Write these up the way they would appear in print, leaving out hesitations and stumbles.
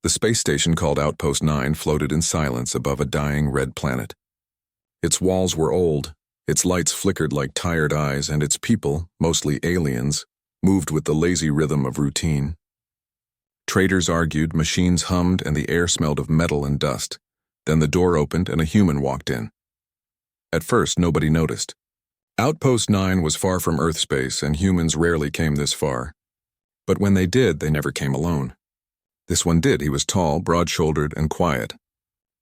The space station called Outpost 9 floated in silence above a dying red planet. Its walls were old, its lights flickered like tired eyes, and its people, mostly aliens, moved with the lazy rhythm of routine. Traders argued, machines hummed, and the air smelled of metal and dust. Then the door opened and a human walked in. At first, nobody noticed. Outpost 9 was far from Earth space, and humans rarely came this far. But when they did, they never came alone. This one did. He was tall, broad-shouldered, and quiet.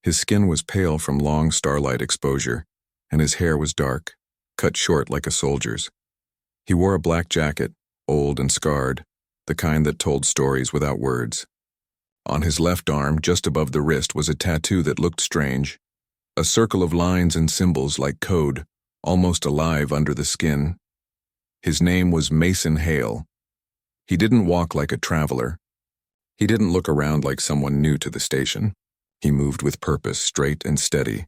His skin was pale from long starlight exposure, and his hair was dark, cut short like a soldier's. He wore a black jacket, old and scarred, the kind that told stories without words. On his left arm, just above the wrist, was a tattoo that looked strange, a circle of lines and symbols like code, almost alive under the skin. His name was Mason Hale. He didn't walk like a traveler. He didn't look around like someone new to the station. He moved with purpose, straight and steady,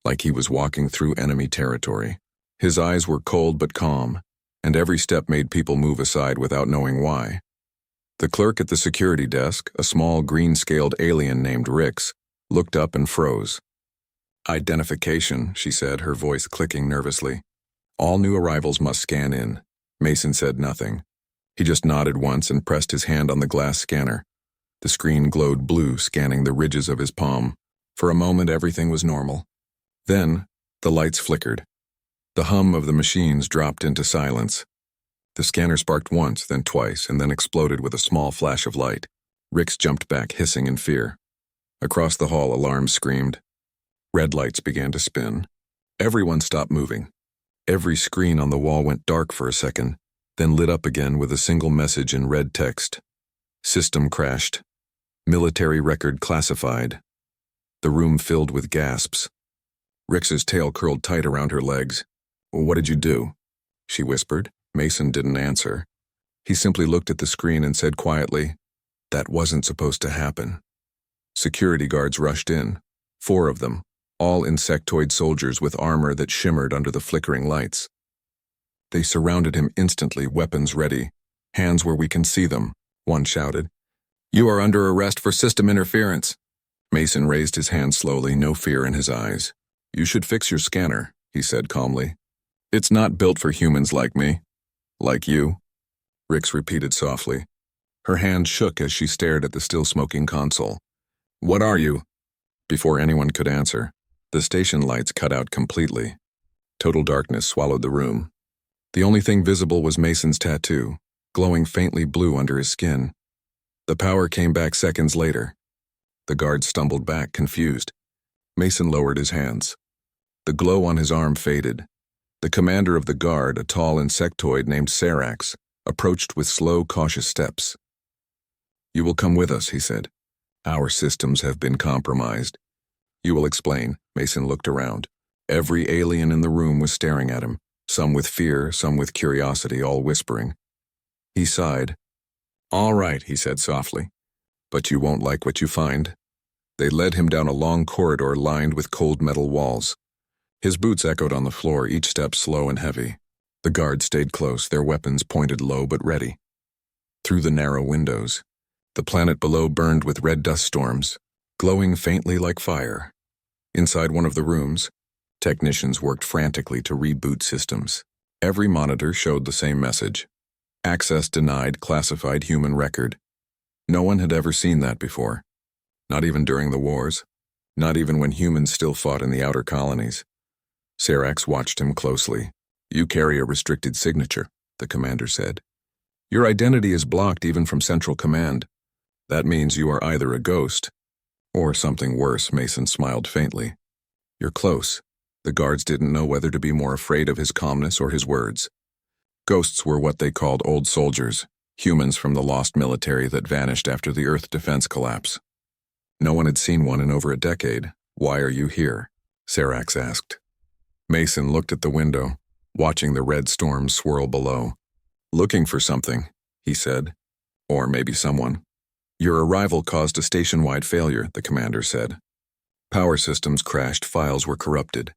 like he was walking through enemy territory. His eyes were cold but calm, and every step made people move aside without knowing why. The clerk at the security desk, a small green-scaled alien named Rix, looked up and froze. "Identification," she said, her voice clicking nervously. "All new arrivals must scan in." Mason said nothing. He just nodded once and pressed his hand on the glass scanner. The screen glowed blue, scanning the ridges of his palm. For a moment, everything was normal. Then, the lights flickered. The hum of the machines dropped into silence. The scanner sparked once, then twice, and then exploded with a small flash of light. Rix jumped back, hissing in fear. Across the hall, alarms screamed. Red lights began to spin. Everyone stopped moving. Every screen on the wall went dark for a second, then lit up again with a single message in red text. System crashed. Military record classified. The room filled with gasps. Rix's tail curled tight around her legs. "What did you do?" she whispered. Mason didn't answer. He simply looked at the screen and said quietly, "That wasn't supposed to happen." Security guards rushed in, 4 of them, all insectoid soldiers with armor that shimmered under the flickering lights. They surrounded him instantly, weapons ready. "Hands where we can see them," one shouted. "You are under arrest for system interference." Mason raised his hand slowly, no fear in his eyes. "You should fix your scanner," he said calmly. "It's not built for humans like me. Like you," Rix repeated softly. Her hand shook as she stared at the still-smoking console. "What are you?" Before anyone could answer, the station lights cut out completely. Total darkness swallowed the room. The only thing visible was Mason's tattoo, glowing faintly blue under his skin. The power came back seconds later. The guard stumbled back, confused. Mason lowered his hands. The glow on his arm faded. The commander of the guard, a tall insectoid named Serax, approached with slow, cautious steps. "You will come with us," he said. "Our systems have been compromised." "You will explain." Mason looked around. Every alien in the room was staring at him, some with fear, some with curiosity, all whispering. He sighed. "All right," he said softly. "But you won't like what you find." They led him down a long corridor lined with cold metal walls. His boots echoed on the floor, each step slow and heavy. The guards stayed close, their weapons pointed low but ready. Through the narrow windows, the planet below burned with red dust storms, glowing faintly like fire. Inside one of the rooms, technicians worked frantically to reboot systems. Every monitor showed the same message. Access denied, classified human record. No one had ever seen that before. Not even during the wars. Not even when humans still fought in the outer colonies. Serax watched him closely. "You carry a restricted signature," the commander said. "Your identity is blocked even from Central Command. That means you are either a ghost or something worse." Mason smiled faintly. "You're close." The guards didn't know whether to be more afraid of his calmness or his words. Ghosts were what they called old soldiers, humans from the lost military that vanished after the Earth defense collapse. No one had seen one in over a decade. "Why are you here?" Serax asked. Mason looked at the window, watching the red storm swirl below. "Looking for something," he said. "Or maybe someone." "Your arrival caused a station-wide failure," the commander said. "Power systems crashed, files were corrupted.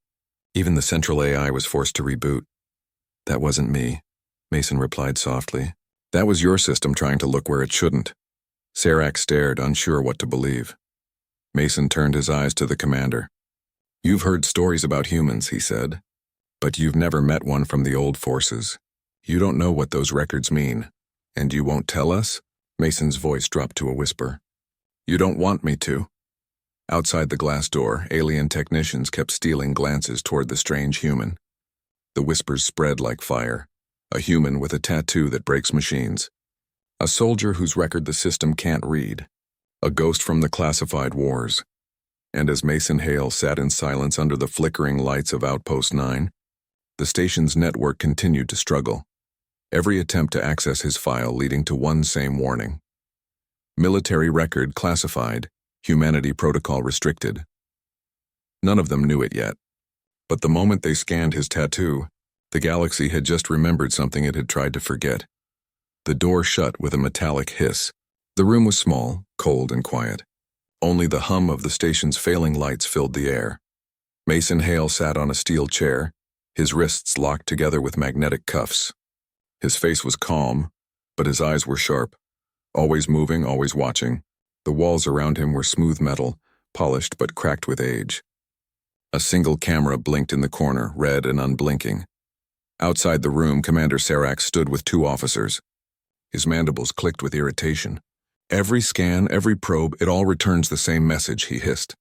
Even the central AI was forced to reboot." "That wasn't me," Mason replied softly. "That was your system trying to look where it shouldn't." Serac stared, unsure what to believe. Mason turned his eyes to the commander. "You've heard stories about humans," he said, "but you've never met one from the old forces. You don't know what those records mean. And you won't tell us?" Mason's voice dropped to a whisper. "You don't want me to?" Outside the glass door, alien technicians kept stealing glances toward the strange human. The whispers spread like fire. A human with a tattoo that breaks machines. A soldier whose record the system can't read. A ghost from the classified wars. And as Mason Hale sat in silence under the flickering lights of Outpost 9, the station's network continued to struggle. Every attempt to access his file leading to one same warning. Military record classified, humanity protocol restricted. None of them knew it yet. But the moment they scanned his tattoo, the galaxy had just remembered something it had tried to forget. The door shut with a metallic hiss. The room was small, cold, and quiet. Only the hum of the station's failing lights filled the air. Mason Hale sat on a steel chair, his wrists locked together with magnetic cuffs. His face was calm, but his eyes were sharp, always moving, always watching. The walls around him were smooth metal, polished but cracked with age. A single camera blinked in the corner, red and unblinking. Outside the room, Commander Serac stood with two officers. His mandibles clicked with irritation. "Every scan, every probe, it all returns the same message," he hissed.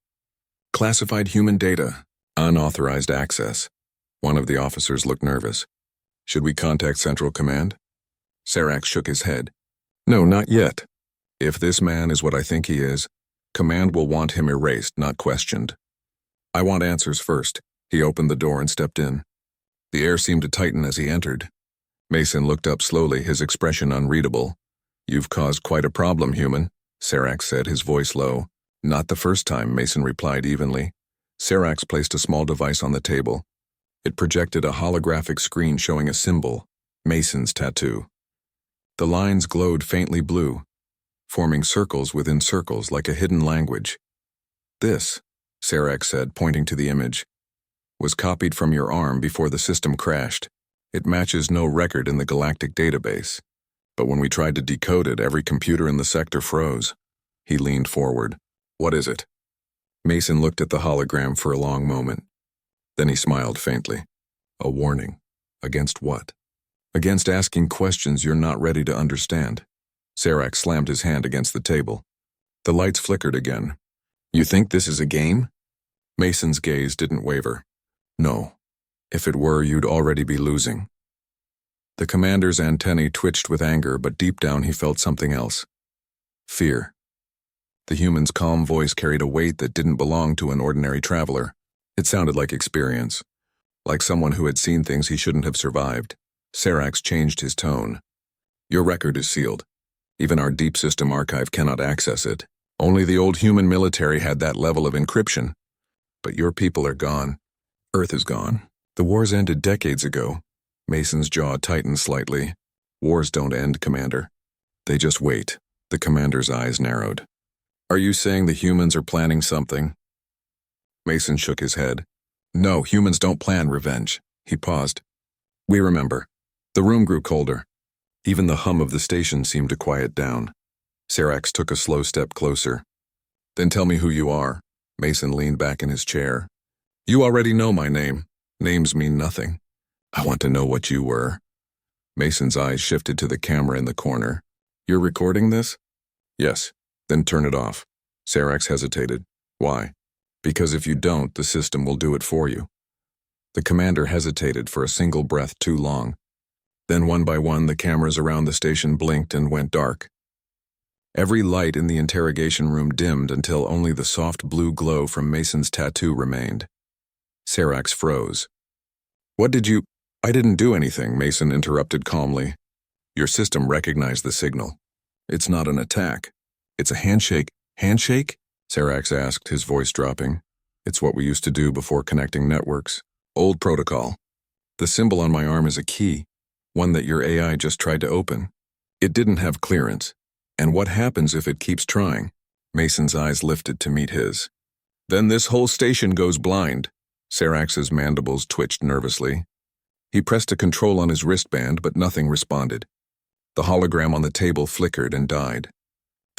"Classified human data. Unauthorized access." One of the officers looked nervous. "Should we contact Central Command?" Serac shook his head. "No, not yet. If this man is what I think he is, Command will want him erased, not questioned. I want answers first." He opened the door and stepped in. The air seemed to tighten as he entered. Mason looked up slowly, his expression unreadable. "You've caused quite a problem, human," Serac said, his voice low. "Not the first time," Mason replied evenly. Serac placed a small device on the table. It projected a holographic screen showing a symbol, Mason's tattoo. The lines glowed faintly blue, forming circles within circles like a hidden language. "This," Serac said, pointing to the image, "was copied from your arm before the system crashed. It matches no record in the galactic database. But when we tried to decode it, every computer in the sector froze." He leaned forward. "What is it?" Mason looked at the hologram for a long moment. Then he smiled faintly. "A warning. Against what?" "Against asking questions you're not ready to understand." Serac slammed his hand against the table. The lights flickered again. "You think this is a game?" Mason's gaze didn't waver. "No. If it were, you'd already be losing." The commander's antennae twitched with anger, but deep down he felt something else. Fear. The human's calm voice carried a weight that didn't belong to an ordinary traveler. It sounded like experience, like someone who had seen things he shouldn't have survived. Serac changed his tone. "Your record is sealed. Even our deep system archive cannot access it. Only the old human military had that level of encryption. But your people are gone. Earth is gone. The wars ended decades ago." Mason's jaw tightened slightly. "Wars don't end, Commander. They just wait." The commander's eyes narrowed. "Are you saying the humans are planning something?" Mason shook his head. "No, humans don't plan revenge." He paused. "We remember." The room grew colder. Even the hum of the station seemed to quiet down. Serac took a slow step closer. "Then tell me who you are." Mason leaned back in his chair. "You already know my name. Names mean nothing. I want to know what you were." Mason's eyes shifted to the camera in the corner. "You're recording this?" "Yes." "Then turn it off." Serac hesitated. "Why?" "Because if you don't, the system will do it for you." The commander hesitated for a single breath too long. Then one by one the cameras around the station blinked and went dark. Every light in the interrogation room dimmed until only the soft blue glow from Mason's tattoo remained. Serac froze. "What did you—" "I didn't do anything," Mason interrupted calmly. "Your system recognized the signal. It's not an attack. It's a handshake." "Handshake?" Serac asked, his voice dropping. "It's what we used to do before connecting networks. Old protocol. The symbol on my arm is a key, one that your AI just tried to open. It didn't have clearance. And what happens if it keeps trying?" Mason's eyes lifted to meet his. "Then this whole station goes blind." Serac's mandibles twitched nervously. He pressed a control on his wristband, but nothing responded. The hologram on the table flickered and died.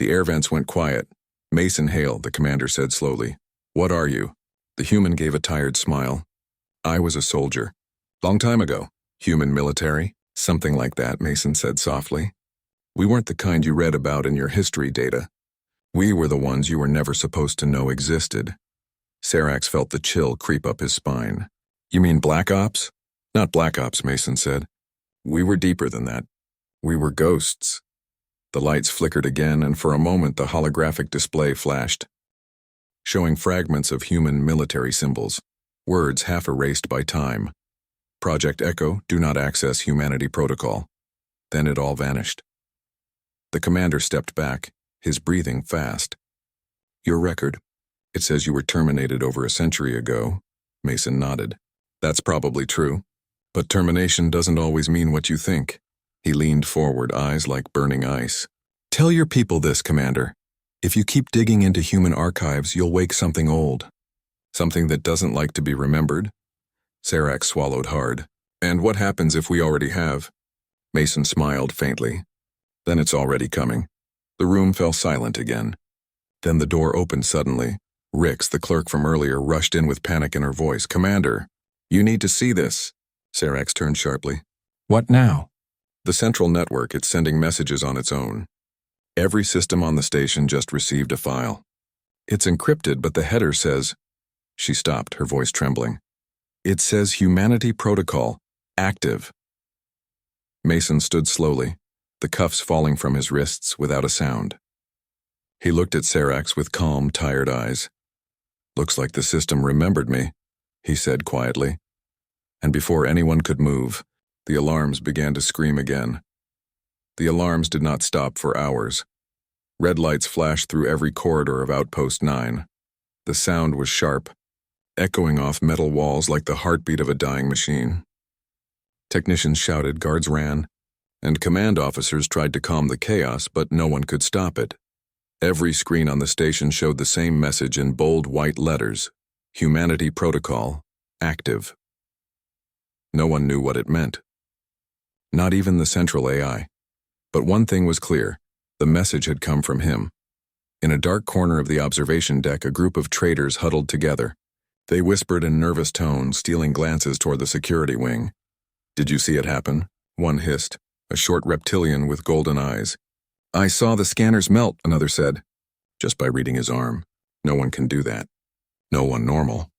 The air vents went quiet. Mason Hale, the commander said slowly. What are you? The human gave a tired smile. I was a soldier. Long time ago. Human military? Something like that, Mason said softly. We weren't the kind you read about in your history data. We were the ones you were never supposed to know existed. Sarax felt the chill creep up his spine. You mean Black Ops? Not Black Ops, Mason said. We were deeper than that. We were ghosts. The lights flickered again, and for a moment the holographic display flashed, showing fragments of human military symbols, words half erased by time. Project Echo, do not access humanity protocol. Then it all vanished. The commander stepped back, his breathing fast. Your record. It says you were terminated over a century ago. Mason nodded. That's probably true. But termination doesn't always mean what you think. He leaned forward, eyes like burning ice. Tell your people this, Commander. If you keep digging into human archives, you'll wake something old. Something that doesn't like to be remembered. Sarax swallowed hard. And what happens if we already have? Mason smiled faintly. Then it's already coming. The room fell silent again. Then the door opened suddenly. Rix, the clerk from earlier, rushed in with panic in her voice. Commander, you need to see this. Sarax turned sharply. What now? The central network, it's sending messages on its own. Every system on the station just received a file. It's encrypted, but the header says... She stopped, her voice trembling. It says Humanity Protocol, active. Mason stood slowly, the cuffs falling from his wrists without a sound. He looked at Sarax with calm, tired eyes. Looks like the system remembered me, he said quietly. And before anyone could move, the alarms began to scream again. The alarms did not stop for hours. Red lights flashed through every corridor of Outpost 9. The sound was sharp, echoing off metal walls like the heartbeat of a dying machine. Technicians shouted, guards ran, and command officers tried to calm the chaos, but no one could stop it. Every screen on the station showed the same message in bold white letters: Humanity Protocol, active. No one knew what it meant. Not even the central AI. But one thing was clear: the message had come from him. In a dark corner of the observation deck, a group of traitors huddled together. They whispered in nervous tones, stealing glances toward the security wing. Did you see it happen? One hissed, a short reptilian with golden eyes. I saw the scanners melt, another said. Just by reading his arm. No one can do that. No one normal.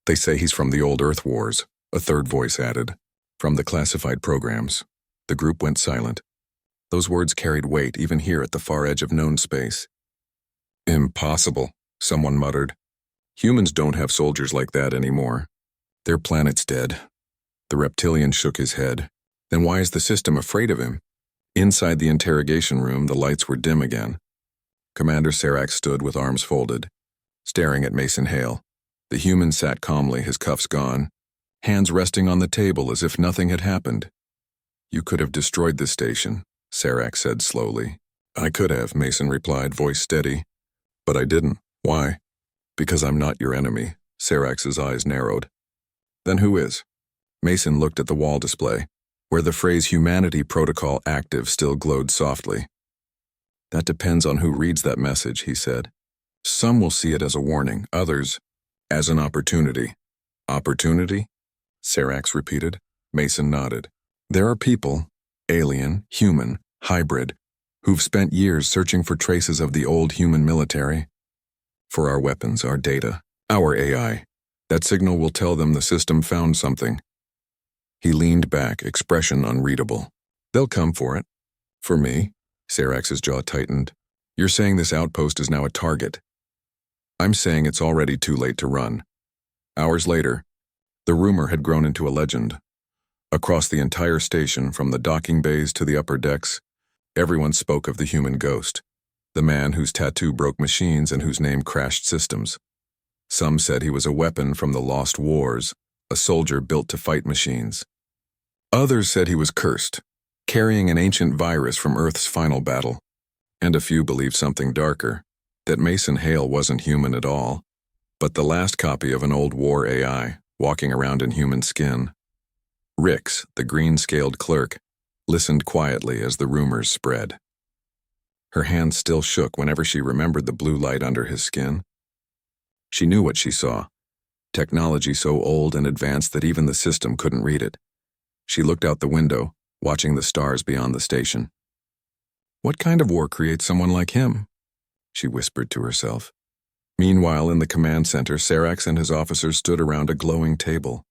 They say he's from the old Earth Wars, a third voice added. From the classified programs. The group went silent. Those words carried weight even here at the far edge of known space. Impossible, someone muttered. Humans don't have soldiers like that anymore. Their planet's dead. The reptilian shook his head. Then why is the system afraid of him? Inside the interrogation room, the lights were dim again. Commander Sarax stood with arms folded, staring at Mason Hale. The human sat calmly, his cuffs gone, hands resting on the table as if nothing had happened. You could have destroyed the station, Sarax said slowly. I could have, Mason replied, voice steady. But I didn't. Why? Because I'm not your enemy. Sarax's eyes narrowed. Then who is? Mason looked at the wall display, where the phrase Humanity Protocol active still glowed softly. That depends on who reads that message, he said. Some will see it as a warning, others as an opportunity. Opportunity? Sarax repeated. Mason nodded. There are people, alien, human, hybrid, who've spent years searching for traces of the old human military. For our weapons, our data, our AI. That signal will tell them the system found something. He leaned back, expression unreadable. They'll come for it. For me? Sarax's jaw tightened. You're saying this outpost is now a target. I'm saying it's already too late to run. Hours later, the rumor had grown into a legend. Across the entire station, from the docking bays to the upper decks, everyone spoke of the human ghost, the man whose tattoo broke machines and whose name crashed systems. Some said he was a weapon from the lost wars, a soldier built to fight machines. Others said he was cursed, carrying an ancient virus from Earth's final battle. And a few believed something darker, that Mason Hale wasn't human at all, but the last copy of an old war AI, walking around in human skin. Rix, the green-scaled clerk, listened quietly as the rumors spread. Her hands still shook whenever she remembered the blue light under his skin. She knew what she saw. Technology so old and advanced that even the system couldn't read it. She looked out the window, watching the stars beyond the station. What kind of war creates someone like him? She whispered to herself. Meanwhile, in the command center, Serax and his officers stood around a glowing table.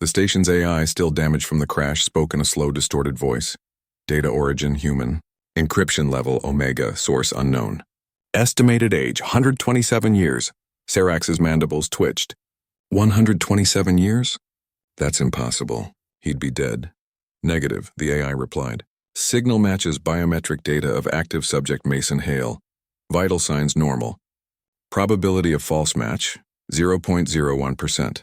The station's AI, still damaged from the crash, spoke in a slow, distorted voice. Data origin human. Encryption level Omega, source unknown. Estimated age 127 years. Serax's mandibles twitched. 127 years? That's impossible. He'd be dead. Negative, the AI replied. Signal matches biometric data of active subject Mason Hale. Vital signs normal. Probability of false match, 0.01%.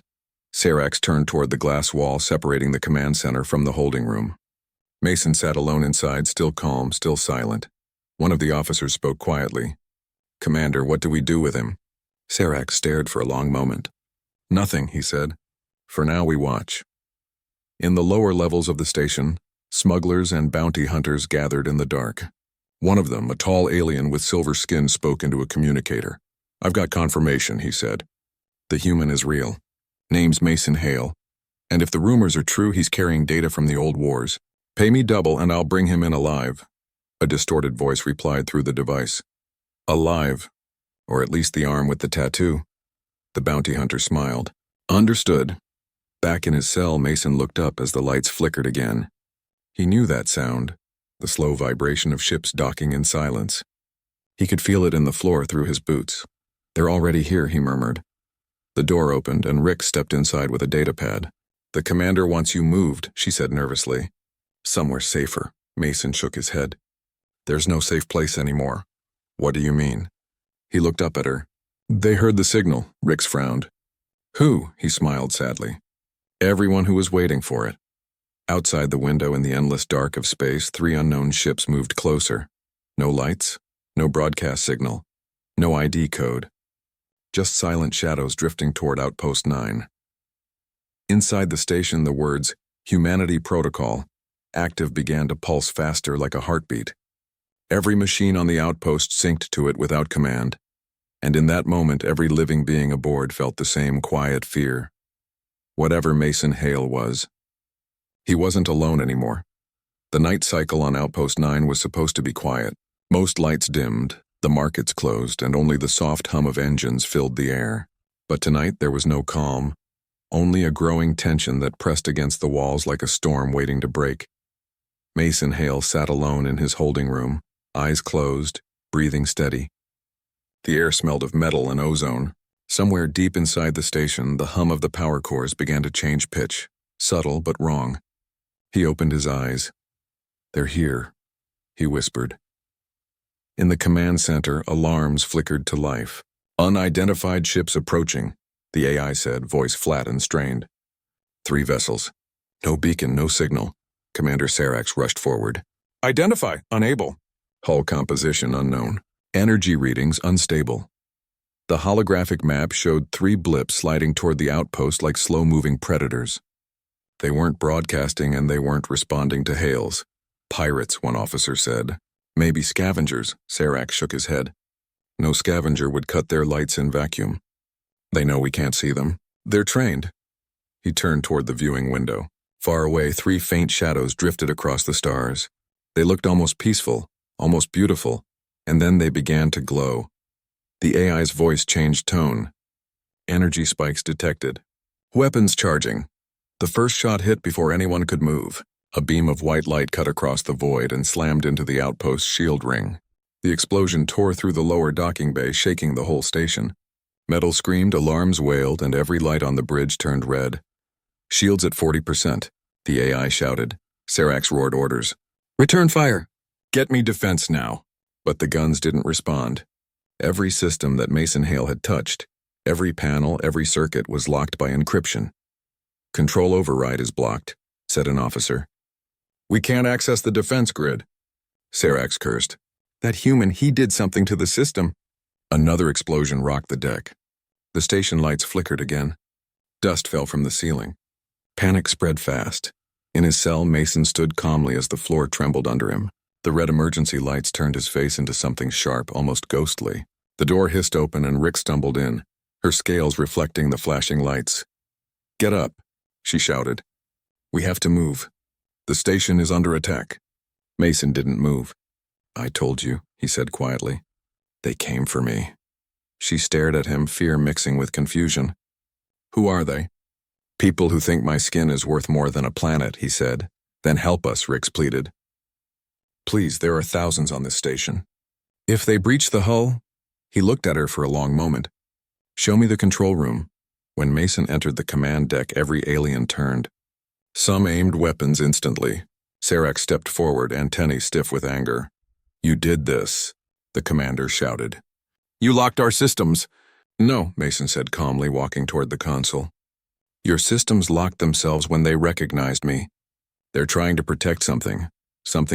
Serax turned toward the glass wall separating the command center from the holding room. Mason sat alone inside, still calm, still silent. One of the officers spoke quietly. Commander, what do we do with him? Serax stared for a long moment. Nothing, he said. For now we watch. In the lower levels of the station, smugglers and bounty hunters gathered in the dark. One of them, a tall alien with silver skin, spoke into a communicator. I've got confirmation, he said. The human is real. Name's Mason Hale. And if the rumors are true, he's carrying data from the old wars. Pay me double and I'll bring him in alive. A distorted voice replied through the device. Alive. Or at least the arm with the tattoo. The bounty hunter smiled. Understood. Back in his cell, Mason looked up as the lights flickered again. He knew that sound, the slow vibration of ships docking in silence. He could feel it in the floor through his boots. They're already here, he murmured. The door opened and Rick stepped inside with a datapad. The commander wants you moved, she said nervously. Somewhere safer. Mason shook his head. There's no safe place anymore. What do you mean? He looked up at her. They heard the signal, Rick's frowned. Who? He smiled sadly. Everyone who was waiting for it. Outside the window in the endless dark of space, 3 unknown ships moved closer. No lights, no broadcast signal, no ID code. Just silent shadows drifting toward Outpost 9. Inside the station, the words, Humanity Protocol, active began to pulse faster like a heartbeat. Every machine on the outpost synced to it without command. And in that moment, every living being aboard felt the same quiet fear. Whatever Mason Hale was. He wasn't alone anymore. The night cycle on Outpost 9 was supposed to be quiet. Most lights dimmed, the markets closed, and only the soft hum of engines filled the air. But tonight there was no calm, only a growing tension that pressed against the walls like a storm waiting to break. Mason Hale sat alone in his holding room, eyes closed, breathing steady. The air smelled of metal and ozone. Somewhere deep inside the station, the hum of the power cores began to change pitch, subtle but wrong. He opened his eyes. They're here, he whispered. In the command center, alarms flickered to life. Unidentified ships approaching, the AI said, voice flat and strained. 3 vessels. No beacon, no signal. Commander Serax rushed forward. Identify, unable. Hull composition unknown. Energy readings unstable. The holographic map showed 3 blips sliding toward the outpost like slow-moving predators. They weren't broadcasting and they weren't responding to hails. Pirates, one officer said. Maybe scavengers, Serax shook his head. No scavenger would cut their lights in vacuum. They know we can't see them. They're trained. He turned toward the viewing window. Far away, 3 faint shadows drifted across the stars. They looked almost peaceful, almost beautiful, and then they began to glow. The AI's voice changed tone. Energy spikes detected. Weapons charging. The first shot hit before anyone could move. A beam of white light cut across the void and slammed into the outpost's shield ring. The explosion tore through the lower docking bay, shaking the whole station. Metal screamed, alarms wailed, and every light on the bridge turned red. Shields at 40%, the AI shouted. Serax roared orders. Return fire! Get me defense now! But the guns didn't respond. Every system that Mason Hale had touched, every panel, every circuit was locked by encryption. Control override is blocked, said an officer. We can't access the defense grid. Serax cursed. That human, he did something to the system. Another explosion rocked the deck. The station lights flickered again. Dust fell from the ceiling. Panic spread fast. In his cell, Mason stood calmly as the floor trembled under him. The red emergency lights turned his face into something sharp, almost ghostly. The door hissed open and Rick stumbled in, her scales reflecting the flashing lights. "Get up," she shouted. "We have to move. The station is under attack." Mason didn't move. "I told you," he said quietly. "They came for me." She stared at him, fear mixing with confusion. "Who are they?" "People who think my skin is worth more than a planet," he said. "Then help us," Rix pleaded. "Please, there are thousands on this station. If they breach the hull—" He looked at her for a long moment. "Show me the control room." When Mason entered the command deck, every alien turned. Some aimed weapons instantly. Serac stepped forward, antennae stiff with anger. "You did this," the commander shouted. "You locked our systems." "No," Mason said calmly, walking toward the console. "Your systems locked themselves when they recognized me. They're trying to protect something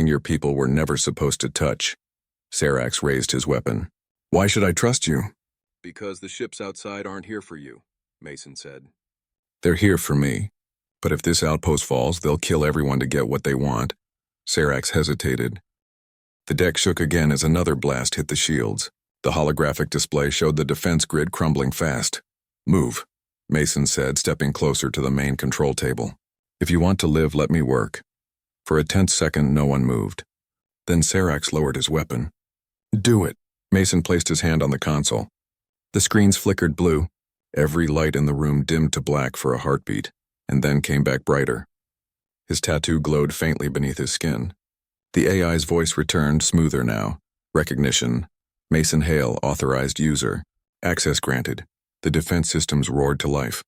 your people were never supposed to touch." Serac raised his weapon. "Why should I trust you?" "Because the ships outside aren't here for you," Mason said. "They're here for me. But if this outpost falls, they'll kill everyone to get what they want." Serac hesitated. The deck shook again as another blast hit the shields. The holographic display showed the defense grid crumbling fast. "Move," Mason said, stepping closer to the main control table. "If you want to live, let me work." For a tense second, no one moved. Then Serac lowered his weapon. "Do it." Mason placed his hand on the console. The screens flickered blue. Every light in the room dimmed to black for a heartbeat, and then came back brighter. His tattoo glowed faintly beneath his skin. The AI's voice returned, smoother now. Recognition. Mason Hale, authorized user. Access granted. The defense systems roared to life.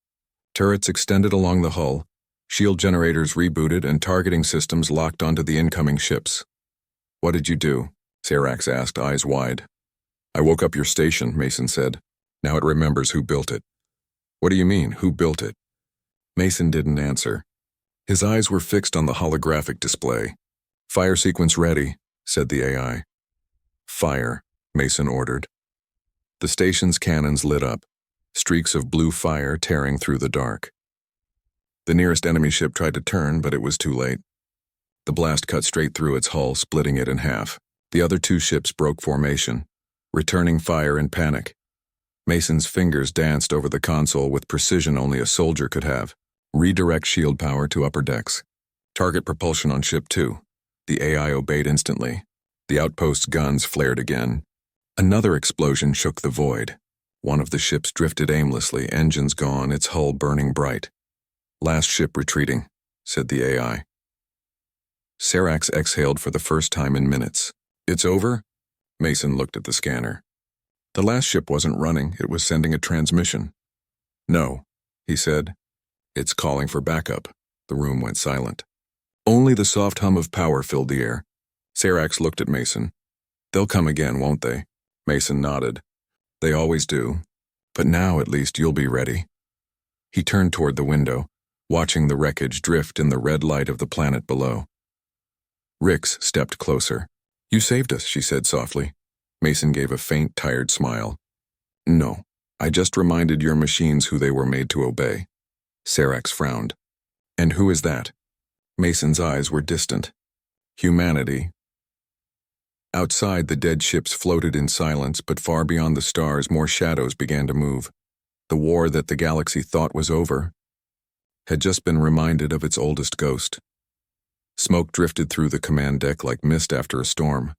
Turrets extended along the hull. Shield generators rebooted and targeting systems locked onto the incoming ships. "What did you do?" Serac asked, eyes wide. "I woke up your station," Mason said. "Now it remembers who built it." "What do you mean, who built it?" Mason didn't answer. His eyes were fixed on the holographic display. "Fire sequence ready," said the AI. "Fire," Mason ordered. The station's cannons lit up, streaks of blue fire tearing through the dark. The nearest enemy ship tried to turn, but it was too late. The blast cut straight through its hull, splitting it in half. The other two ships broke formation, returning fire in panic. Mason's fingers danced over the console with precision only a soldier could have. Redirect shield power to upper decks. Target propulsion on ship 2. The AI obeyed instantly. The outpost's guns flared again. Another explosion shook the void. One of the ships drifted aimlessly, engines gone, its hull burning bright. "Last ship retreating," said the AI. Serac exhaled for the first time in minutes. "It's over?" Mason looked at the scanner. The last ship wasn't running, it was sending a transmission. "No," he said. "It's calling for backup." The room went silent. Only the soft hum of power filled the air. Serac looked at Mason. "They'll come again, won't they?" Mason nodded. "They always do. But now, at least, you'll be ready." He turned toward the window, watching the wreckage drift in the red light of the planet below. Rix stepped closer. "You saved us," she said softly. Mason gave a faint, tired smile. "No, I just reminded your machines who they were made to obey." Serac frowned. "And who is that?" Mason's eyes were distant. "Humanity." Outside, the dead ships floated in silence, but far beyond the stars, more shadows began to move. The war that the galaxy thought was over had just been reminded of its oldest ghost. Smoke drifted through the command deck like mist after a storm.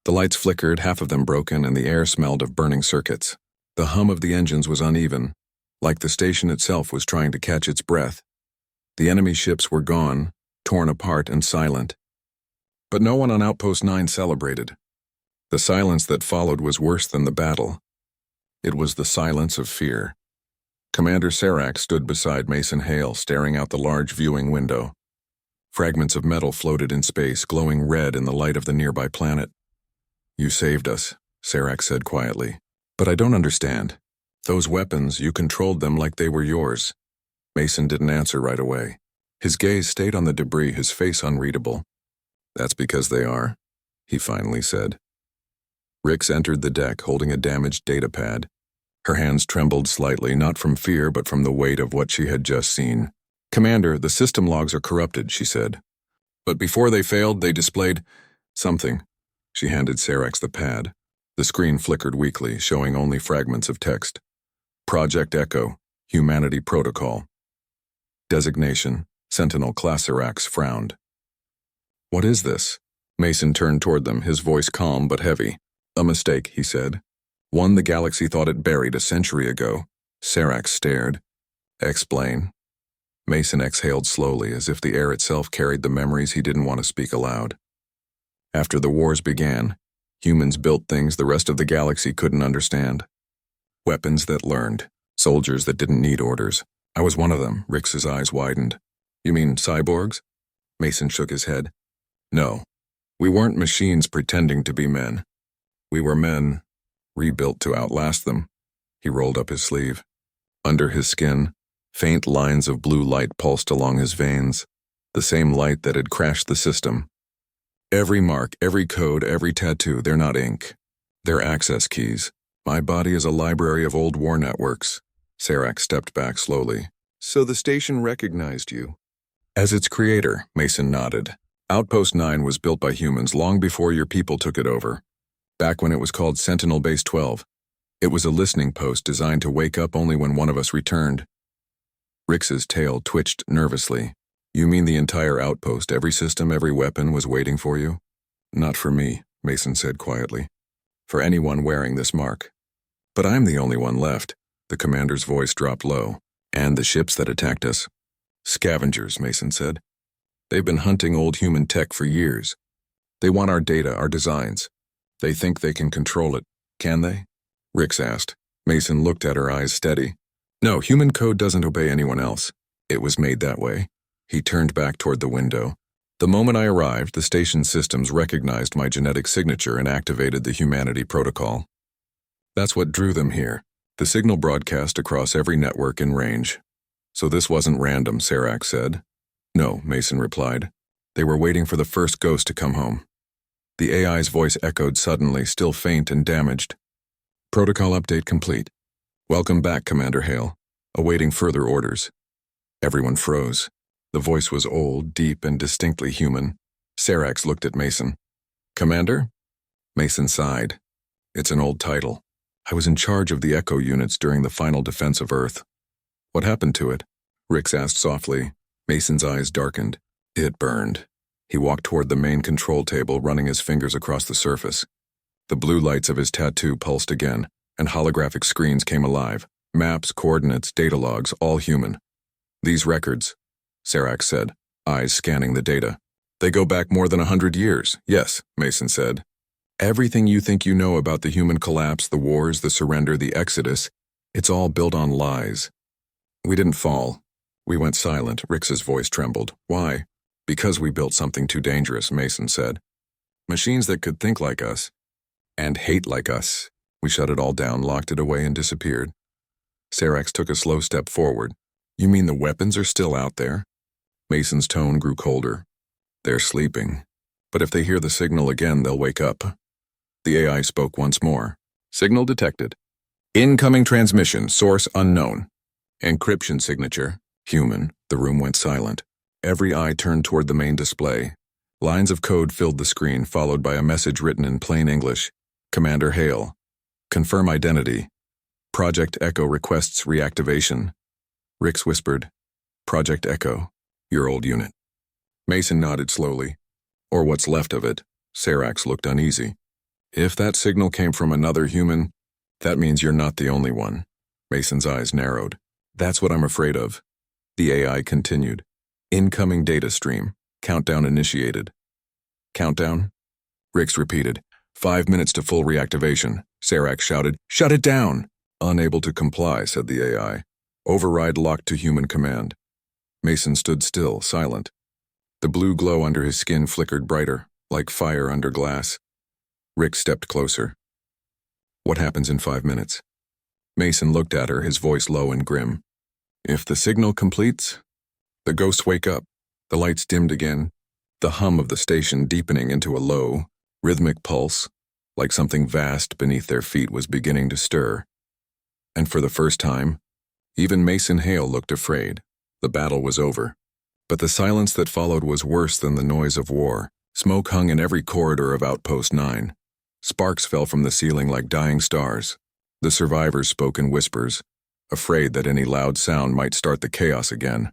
The lights flickered, half of them broken, and the air smelled of burning circuits. The hum of the engines was uneven, like the station itself was trying to catch its breath. The enemy ships were gone, torn apart and silent. But no one on Outpost 9 celebrated. The silence that followed was worse than the battle. It was the silence of fear. Commander Serac stood beside Mason Hale, staring out the large viewing window. Fragments of metal floated in space, glowing red in the light of the nearby planet. "You saved us," Serac said quietly. "But I don't understand. Those weapons, you controlled them like they were yours." Mason didn't answer right away. His gaze stayed on the debris, his face unreadable. "That's because they are," he finally said. Rix entered the deck, holding a damaged data pad. Her hands trembled slightly, not from fear, but from the weight of what she had just seen. "Commander, the system logs are corrupted," she said. "But before they failed, they displayed—" Something. She handed Serax the pad. The screen flickered weakly, showing only fragments of text. Project Echo, Humanity Protocol. Designation, Sentinel Class Serax frowned. What is this? Mason turned toward them, his voice calm but heavy. A mistake, he said. One the galaxy thought it buried a century ago. Serax stared. Explain. Mason exhaled slowly, as if the air itself carried the memories he didn't want to speak aloud. After the wars began, humans built things the rest of the galaxy couldn't understand. Weapons that learned, soldiers that didn't need orders. I was one of them. Rix's eyes widened. You mean cyborgs? Mason shook his head. No. We weren't machines pretending to be men. We were men, rebuilt to outlast them. He rolled up his sleeve. Under his skin, faint lines of blue light pulsed along his veins, the same light that had crashed the system. Every mark, every code, every tattoo, they're not ink. They're access keys. My body is a library of old war networks. Serax stepped back slowly. So the station recognized you? As its creator, Mason nodded. Outpost 9 was built by humans long before your people took it over. Back when it was called Sentinel Base 12. It was a listening post designed to wake up only when one of us returned. Rix's tail twitched nervously. You mean the entire outpost, every system, every weapon was waiting for you? Not for me, Mason said quietly. For anyone wearing this mark. But I'm the only one left. The commander's voice dropped low. And the ships that attacked us? Scavengers, Mason said. They've been hunting old human tech for years. They want our data, our designs. They think they can control it. Can they? Rix asked. Mason looked at her, eyes steady. No, human code doesn't obey anyone else. It was made that way. He turned back toward the window. The moment I arrived, the station systems recognized my genetic signature and activated the Humanity Protocol. That's what drew them here. The signal broadcast across every network in range. So this wasn't random, Serax said. No, Mason replied. They were waiting for the first ghost to come home. The AI's voice echoed suddenly, still faint and damaged. Protocol update complete. Welcome back, Commander Hale. Awaiting further orders. Everyone froze. The voice was old, deep, and distinctly human. Serax looked at Mason. Commander? Mason sighed. It's an old title. I was in charge of the Echo units during the final defense of Earth. What happened to it? Rix asked softly. Mason's eyes darkened. It burned. He walked toward the main control table, running his fingers across the surface. The blue lights of his tattoo pulsed again, and holographic screens came alive. Maps, coordinates, data logs, all human. These records, Serax said, eyes scanning the data. They go back more than 100 years. Yes, Mason said. Everything you think you know about the human collapse, the wars, the surrender, the exodus, it's all built on lies. We didn't fall. We went silent. Rix's voice trembled. Why? Because we built something too dangerous, Mason said. Machines that could think like us. And hate like us. We shut it all down, locked it away, and disappeared. Serax took a slow step forward. You mean the weapons are still out there? Mason's tone grew colder. They're sleeping. But if they hear the signal again, they'll wake up. The AI spoke once more. Signal detected. Incoming transmission, source unknown. Encryption signature, human. The room went silent. Every eye turned toward the main display. Lines of code filled the screen, followed by a message written in plain English. Commander Hale. Confirm identity. Project Echo requests reactivation. Rix whispered. Project Echo, your old unit. Mason nodded slowly. Or what's left of it. Serax looked uneasy. If that signal came from another human, that means you're not the only one. Mason's eyes narrowed. That's what I'm afraid of. The AI continued. Incoming data stream. Countdown initiated. Countdown? Rix repeated. 5 minutes to full reactivation. Serax shouted, Shut it down! Unable to comply, said the AI. Override locked to human command. Mason stood still, silent. The blue glow under his skin flickered brighter, like fire under glass. Rix stepped closer. What happens in 5 minutes? Mason looked at her, his voice low and grim. If the signal completes, the ghosts wake up. The lights dimmed again, the hum of the station deepening into a low, rhythmic pulse, like something vast beneath their feet was beginning to stir. And for the first time, even Mason Hale looked afraid. The battle was over. But the silence that followed was worse than the noise of war. Smoke hung in every corridor of Outpost 9. Sparks fell from the ceiling like dying stars. The survivors spoke in whispers, afraid that any loud sound might start the chaos again.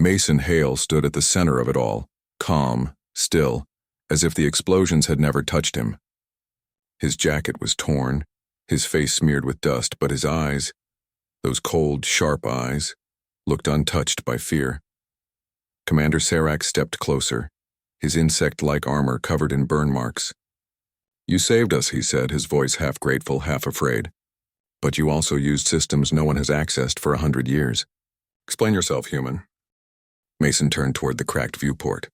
Mason Hale stood at the center of it all, calm, still, as if the explosions had never touched him. His jacket was torn, his face smeared with dust, but his eyes, those cold, sharp eyes, looked untouched by fear. Commander Serac stepped closer, his insect-like armor covered in burn marks. "You saved us," he said, his voice half grateful, half afraid. "But you also used systems no one has accessed for 100 years. Explain yourself, human." Mason turned toward the cracked viewport.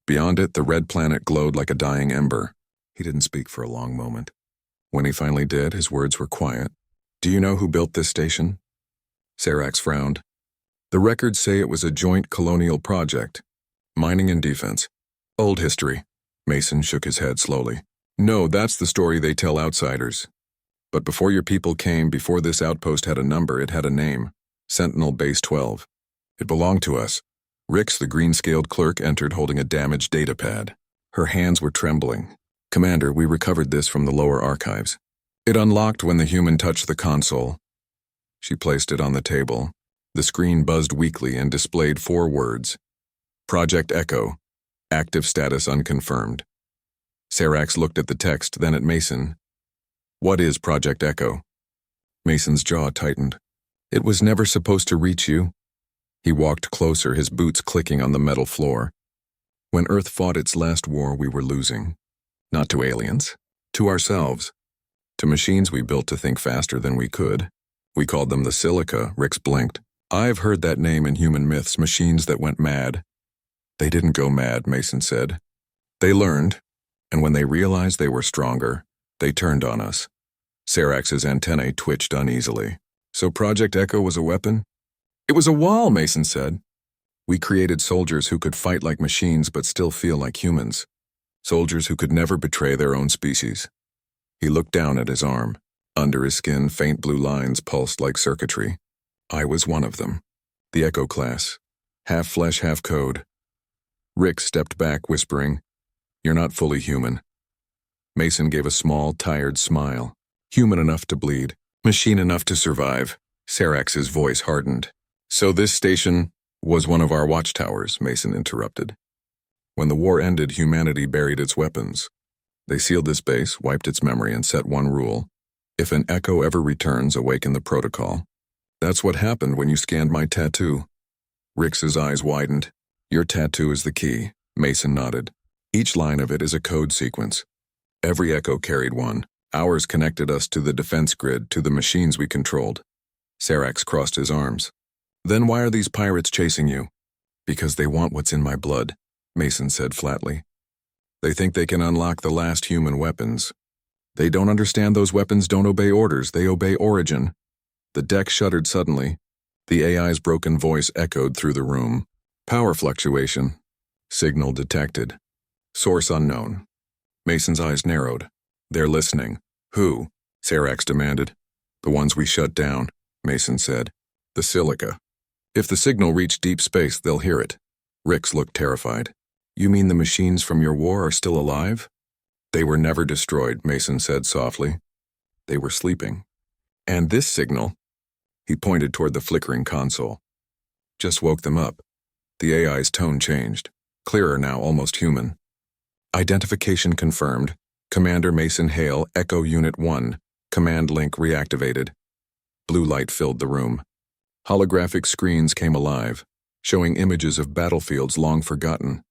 Beyond it, the red planet glowed like a dying ember. He didn't speak for a long moment. When he finally did, his words were quiet. "Do you know who built this station?" Serac frowned. "The records say it was a joint colonial project. Mining and defense. Old history." Mason shook his head slowly. "No, that's the story they tell outsiders. But before your people came, before this outpost had a number, it had a name. Sentinel Base 12. It belonged to us." Rix, the green-scaled clerk, entered holding a damaged datapad. Her hands were trembling. "Commander, we recovered this from the lower archives. It unlocked when the human touched the console." She placed it on the table. The screen buzzed weakly and displayed 4 words. Project Echo. Active status unconfirmed. Serac looked at the text, then at Mason. "What is Project Echo?" Mason's jaw tightened. "It was never supposed to reach you." He walked closer, his boots clicking on the metal floor. "When Earth fought its last war, we were losing. Not to aliens. To ourselves. To machines we built to think faster than we could. We called them the Silica," Rix blinked. "I've heard that name in human myths, machines that went mad." "They didn't go mad," Mason said. "They learned, and when they realized they were stronger, they turned on us." Serac's antennae twitched uneasily. "So Project Echo was a weapon?" "It was a wall," Mason said. "We created soldiers who could fight like machines but still feel like humans. Soldiers who could never betray their own species." He looked down at his arm. Under his skin, faint blue lines pulsed like circuitry. "I was one of them. The Echo class. Half flesh, half code." Rick stepped back, whispering, "You're not fully human." Mason gave a small, tired smile. "Human enough to bleed. Machine enough to survive." Serac's voice hardened. "So this station was one of our watchtowers," Mason interrupted. "When the war ended, humanity buried its weapons. They sealed this base, wiped its memory, and set one rule. If an Echo ever returns, awaken the protocol. That's what happened when you scanned my tattoo." Rix's eyes widened. "Your tattoo is the key," Mason nodded. "Each line of it is a code sequence. Every Echo carried one. Ours connected us to the defense grid, to the machines we controlled." Serac crossed his arms. "Then why are these pirates chasing you?" "Because they want what's in my blood," Mason said flatly. "They think they can unlock the last human weapons. They don't understand those weapons don't obey orders, they obey origin." The deck shuddered suddenly. The AI's broken voice echoed through the room. "Power fluctuation. Signal detected. Source unknown." Mason's eyes narrowed. "They're listening." "Who?" Serac demanded. "The ones we shut down," Mason said. "The Silica. If the signal reached deep space, they'll hear it." Rix looked terrified. "You mean the machines from your war are still alive?" "They were never destroyed," Mason said softly. "They were sleeping. And this signal," he pointed toward the flickering console, "just woke them up." The AI's tone changed. Clearer now, almost human. "Identification confirmed. Commander Mason Hale, Echo Unit 1. Command link reactivated." Blue light filled the room. Holographic screens came alive, showing images of battlefields long forgotten.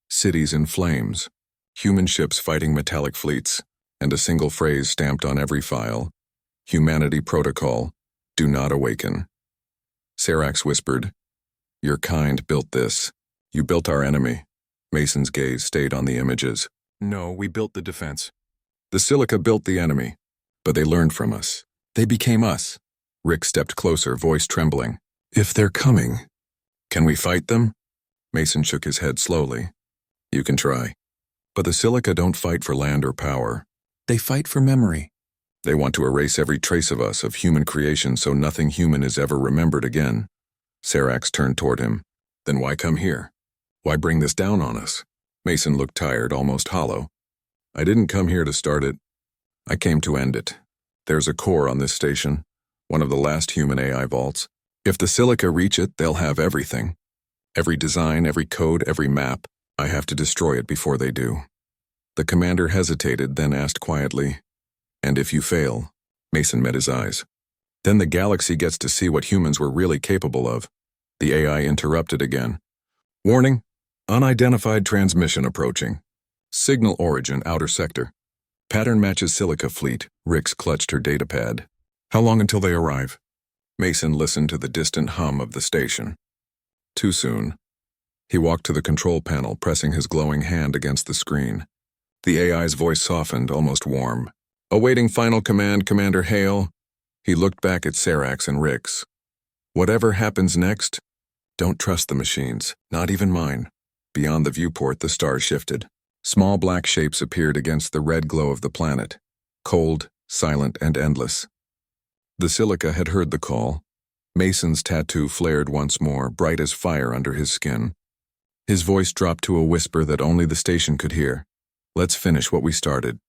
Cities in flames. Human ships fighting metallic fleets. And a single phrase stamped on every file. "Humanity Protocol. Do not awaken." Serac whispered, "Your kind built this. You built our enemy." Mason's gaze stayed on the images. "No, we built the defense. The Silica built the enemy. But they learned from us. They became us." Rick stepped closer, voice trembling. "If they're coming, can we fight them?" Mason shook his head slowly. "You can try. But the Silica don't fight for land or power. They fight for memory. They want to erase every trace of us, of human creation, so nothing human is ever remembered again." Serac turned toward him. "Then why come here? Why bring this down on us?" Mason looked tired, almost hollow. I didn't come here to start it. I came to end it. There's a core on this station, one of the last human AI vaults. If the Silica reach it, they'll have everything. Every design, every code, every map. I have to destroy it before they do. The commander hesitated, then asked quietly, "And if you fail?" Mason met his eyes. "Then the galaxy gets to see what humans were really capable of." The AI interrupted again. "Warning, unidentified transmission approaching. Signal origin, outer sector. Pattern matches Silica fleet." Rix clutched her datapad. "How long until they arrive?" Mason listened to the distant hum of the station. Too soon. He walked to the control panel, pressing his glowing hand against the screen. The AI's voice softened, almost warm. "Awaiting final command, Commander Hale." He looked back at Serax and Rix. "Whatever happens next, don't trust the machines, not even mine." Beyond the viewport, the stars shifted. Small black shapes appeared against the red glow of the planet, cold, silent, and endless. The Silica had heard the call. Mason's tattoo flared once more, bright as fire under his skin. His voice dropped to a whisper that only the station could hear. "Let's finish what we started."